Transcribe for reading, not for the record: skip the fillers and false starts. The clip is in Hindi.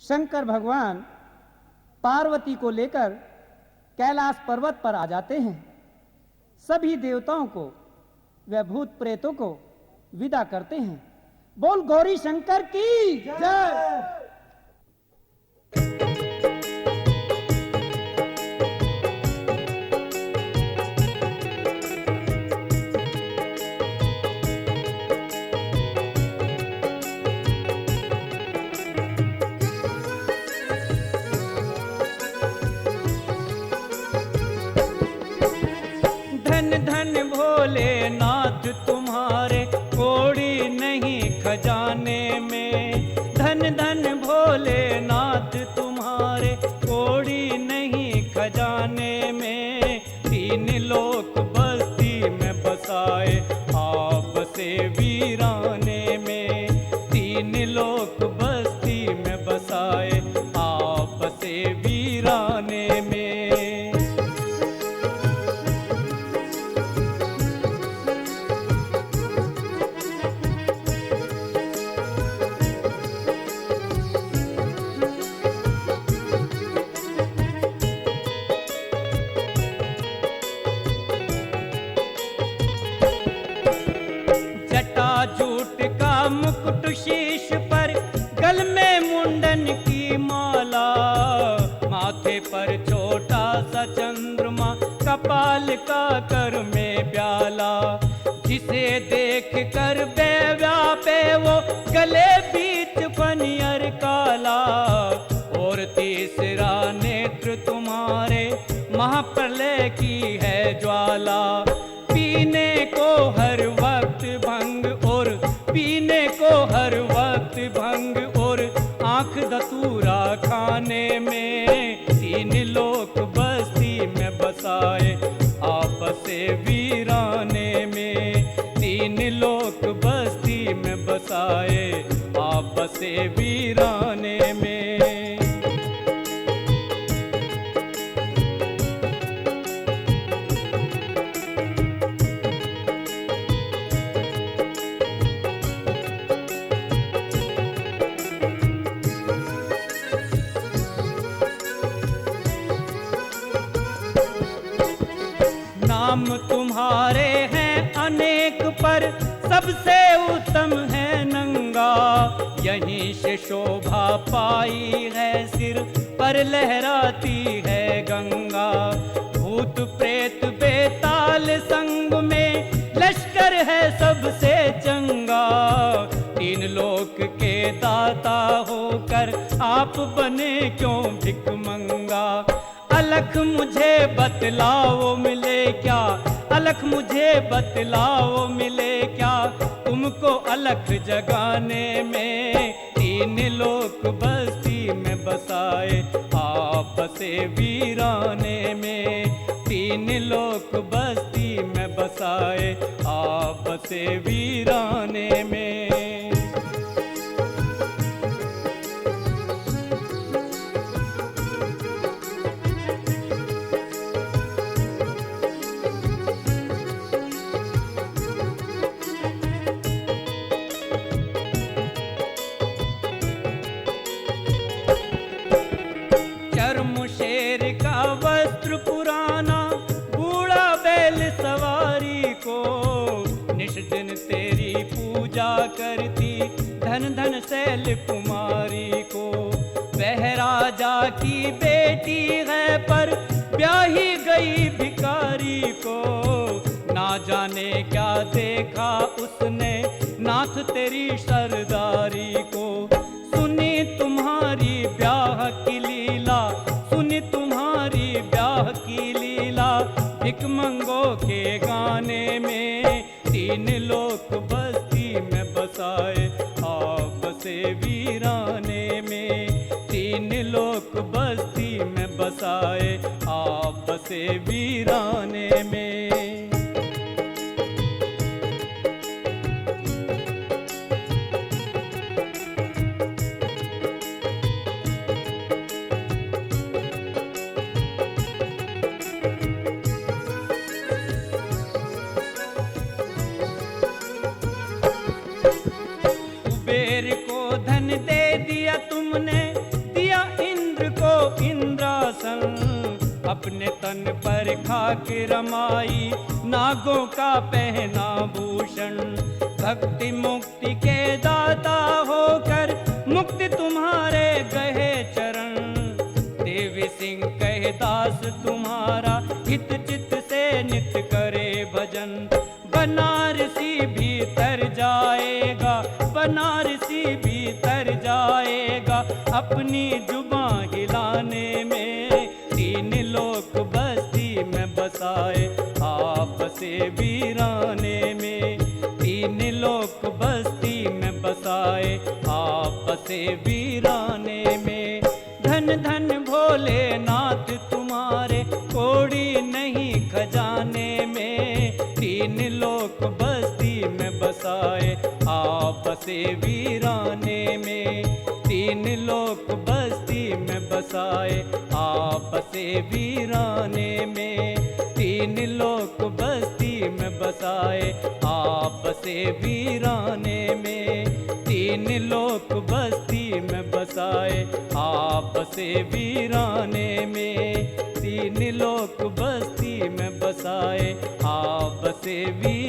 शंकर भगवान पार्वती को लेकर कैलाश पर्वत पर आ जाते हैं। सभी देवताओं को व भूत प्रेतों को विदा करते हैं। बोल गौरी शंकर की जय। भोलेनाथ तुम्हारे कोड़ी नहीं खजाने में, धन धन भोलेनाथ तुम्हारे कोड़ी नहीं खजाने में। तीन लोक बस्ती में बसाए आप से वीराने में, तीन लोक बस्ती में बसाए आप से वीराने में। जूट का मुकुट शीश पर, गल में मुंडन की माला, माथे पर छोटा सा चंद्रमा, कपाल का कर में प्याला। जिसे देख कर व्यापे वो गले बीच फनियर काला, और तीसरा नेत्र तुम्हारे महाप्रलय की है ज्वाला। पीने को हर वक्त भंग और पीने को हर वक्त भंग और आंख दतूरा खाने में। तीन लोक बस्ती में बसाए आप से वीराने में, तीन लोक बस्ती में बसाए आप से वीराने में। नाम तुम्हारे हैं अनेक पर सबसे उत्तम है नंगा, यहीं से शोभा पाई है सिर पर लहराती है गंगा। भूत प्रेत बेताल संग में लश्कर है सबसे चंगा, तीन लोक के दाता होकर आप बने क्यों भिख मंगा। अलख मुझे बतलाओ मिले क्या, अलख मुझे बतलाओ मिले क्या, तुमको अलख जगाने में। तीन लोक बस्ती में बसाए आप से वीराने में, तीन लोक बस्ती में बसाए आप से वीराने में। शेर का वस्त्र पुराना, बूढ़ा बैल सवारी को, निश दिन तेरी पूजा करती धन धन शैल कुमारी को। वह राजा की बेटी है पर ब्याही गई भिखारी को, ना जाने क्या देखा उसने नाथ तेरी सरदारी को। सुनी तुम्हारी ब्याह की लीला, सुनी तुम्हारी ब्याह की लीला, भिख मंगो के गाने में। तीन लोक बस्ती में बसाए आप से वीराने में, तीन लोक बस्ती में बसाए आप से वीराने में। कुबेर को धन दे दिया तुमने, अपने तन पर खाक रमाई, नागों का पहना भूषण। भक्ति मुक्ति के दाता होकर मुक्ति तुम्हारे गहे चरण। देवी सिंह कहे दास तुम्हारा, हित चित से नित करे भजन। बनारसी भीतर जाएगा, बनारसी भीतर जाएगा, अपनी जुबां हिलाने में। तीन लोक बस्ती में बसाए, आपसे वीराने में। तीन लोक बस्ती में बसाए, आपसे वीराने में। धन धन भोलेनाथ तुम्हारे, कोड़ी नहीं खजाने में। तीन लोक बस्ती में बसाए, आपसे वीराने में। तीन लोक बस्ती में बसाए, आपसे वीराने में। तीन लोक बस्ती में बसाए, आपसे वीराने में। तीन लोक बस्ती में बसाए, आपसे वीराने में। तीन लोक बस्ती में बसाए, आपसे वीराने